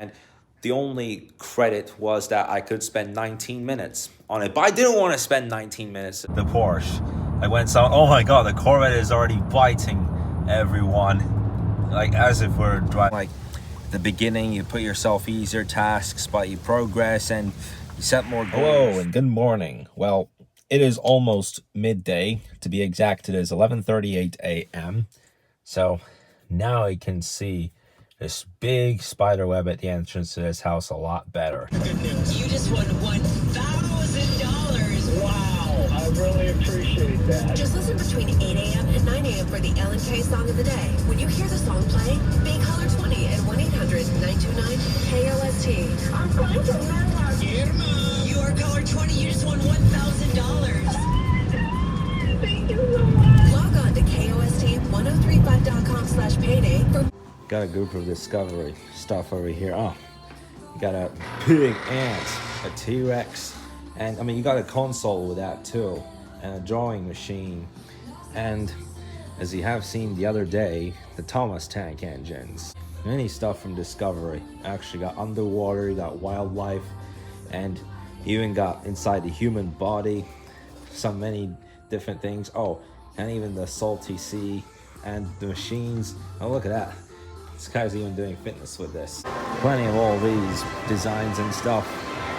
And the only credit was that I could spend 19 minutes on it. But I didn't want to spend 19 minutes. The Porsche. I went so, oh my god, the Corvette is already biting everyone. Like as if we're driving. Like the beginning, you put yourself easier tasks, but you progress and you set more goals. Hello and good morning. Well, it is almost midday. To be exact, it is 11:38 a.m. So now I can see this big spider web at the entrance to this house a lot better. Good news. You just won $1,000. Wow, I really appreciate that. Just listen between 8 a.m. and 9 a.m. for the L&K Song of the Day. When you hear the song play, be caller 20 at 1-800-929-KOST. I'm going to Irma. You are caller 20. You just won $1,000. Thank you so much. Log on to KOST1035.com/payday for... Got a group of Discovery stuff over here. Oh, you got a big ant, a T-Rex, and I mean you got a console with that too, and a drawing machine, and as you have seen the other day, the Thomas tank engines. Many stuff from Discovery. Actually got underwater, you got wildlife, and even got inside the human body, so many different things. Oh, and even the salty sea and the machines. Oh, look at that. This guy's even doing fitness with this. Plenty of all these designs and stuff.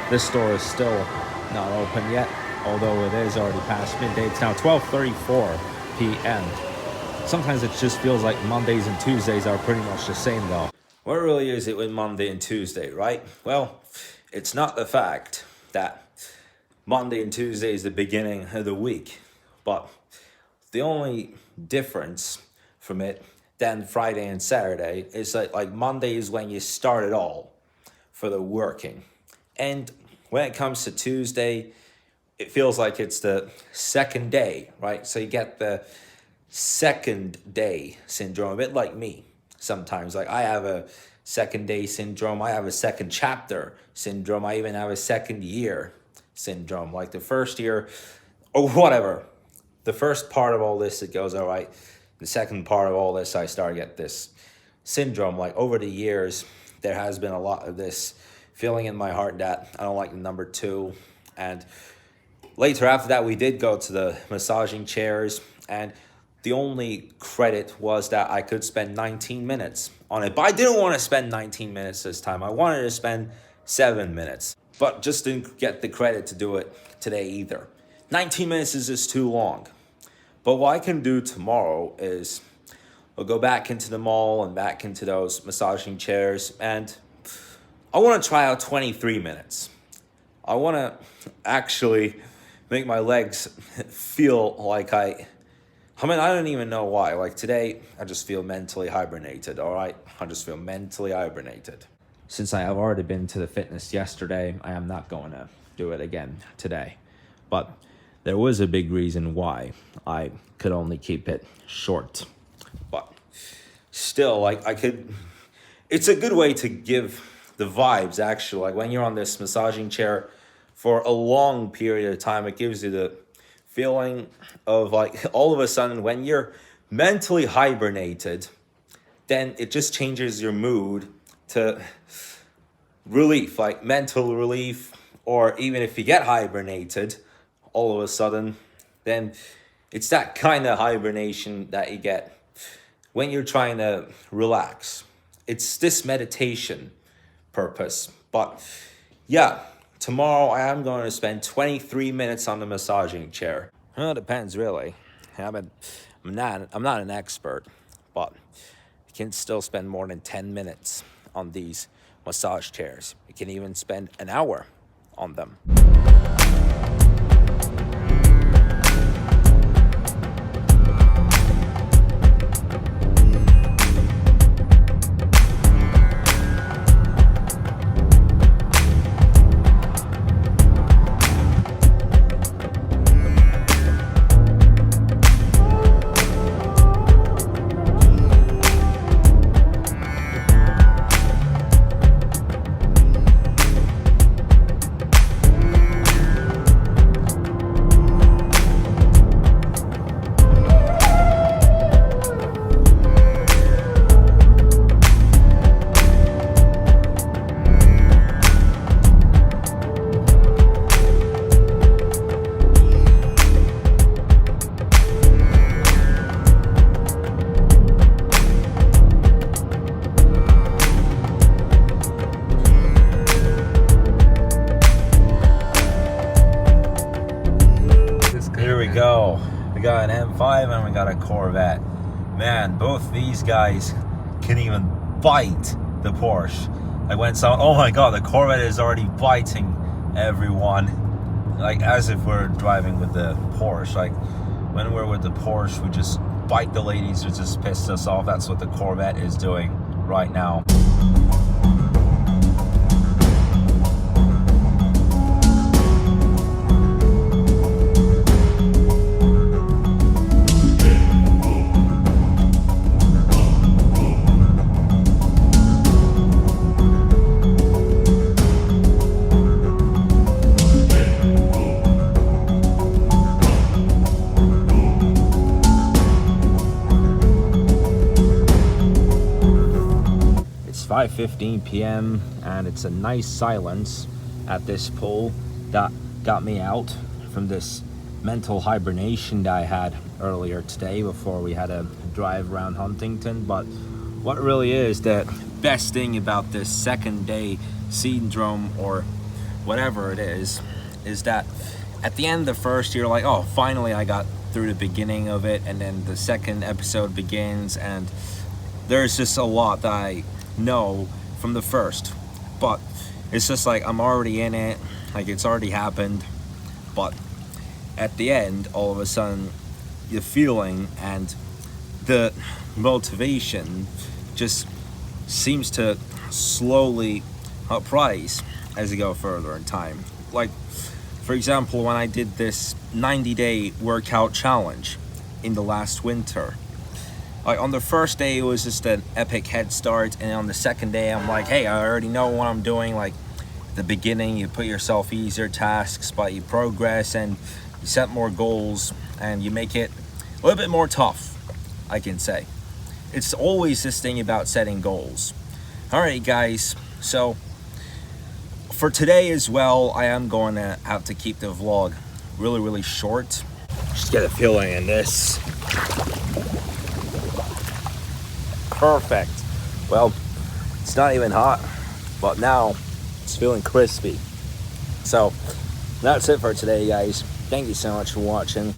This store is still not open yet, although it is already past midday. It's now 12:34 p.m. Sometimes it just feels like Mondays and Tuesdays are pretty much the same though. What really is it with Monday and Tuesday, right? Well, it's not the fact that Monday and Tuesday is the beginning of the week, but the only difference from it than Friday and Saturday is that like Monday is when you start it all for the working. And when it comes to Tuesday, it feels like it's the second day, right? So you get the second day syndrome, a bit like me sometimes. Like I have a second day syndrome, I have a second chapter syndrome, I even have a second year syndrome. Like the first year, or whatever, the first part of all this, it goes all right. The second part of all this, I start to get this syndrome. Like over the years, there has been a lot of this feeling in my heart that I don't like the number 2. And later after that, we did go to the massaging chairs, and the only credit was that I could spend 19 minutes on it. But I didn't want to spend 19 minutes this time. I wanted to spend 7 minutes, but just didn't get the credit to do it today either. 19 minutes is just too long. But what I can do tomorrow is I'll go back into the mall and back into those massaging chairs, and I want to try out 23 minutes. I want to actually make my legs feel like I don't even know why. Like today, I just feel mentally hibernated, all right? I just feel mentally hibernated. Since I have already been to the fitness yesterday, I am not going to do it again today. But there was a big reason why I could only keep it short. But still, like it's a good way to give the vibes actually. Like when you're on this massaging chair for a long period of time, it gives you the feeling of like all of a sudden when you're mentally hibernated, then it just changes your mood to relief, like mental relief, or even if you get hibernated, all of a sudden, then it's that kind of hibernation that you get when you're trying to relax. It's this meditation purpose. But yeah, tomorrow I am going to spend 23 minutes on the massaging chair. Well, it depends really. I'm not an expert, but you can still spend more than 10 minutes on these massage chairs. You can even spend an hour on them. We got an M5 and we got a Corvette. Man, both these guys can even bite the Porsche. I went so, oh my god, the Corvette is already biting everyone. Like as if we're driving with the Porsche. Like when we're with the Porsche, we just bite the ladies who just pissed us off. That's what the Corvette is doing right now. It's 5:15 p.m. and it's a nice silence at this pool that got me out from this mental hibernation that I had earlier today before we had a drive around Huntington. But what really is the best thing about this second day syndrome, or whatever it is that at the end of the first you're like, oh, finally I got through the beginning of it, and then the second episode begins and there's just a lot that I know from the first, but it's just like I'm already in it, like it's already happened. But at the end, all of a sudden the feeling and the motivation just seems to slowly uprise as you go further in time. Like for example, when I did this 90-day workout challenge in the last winter, like on the first day it was just an epic head start, and on the second day I'm like, hey, I already know what I'm doing. Like at the beginning you put yourself easier tasks, but you progress and you set more goals and you make it a little bit more tough, I can say. It's always this thing about setting goals. Alright guys, so for today as well, I am going to have to keep the vlog really short. Just get a feeling in this. Perfect. Well, it's not even hot, but now it's feeling crispy. So that's it for today, guys. Thank you so much for watching.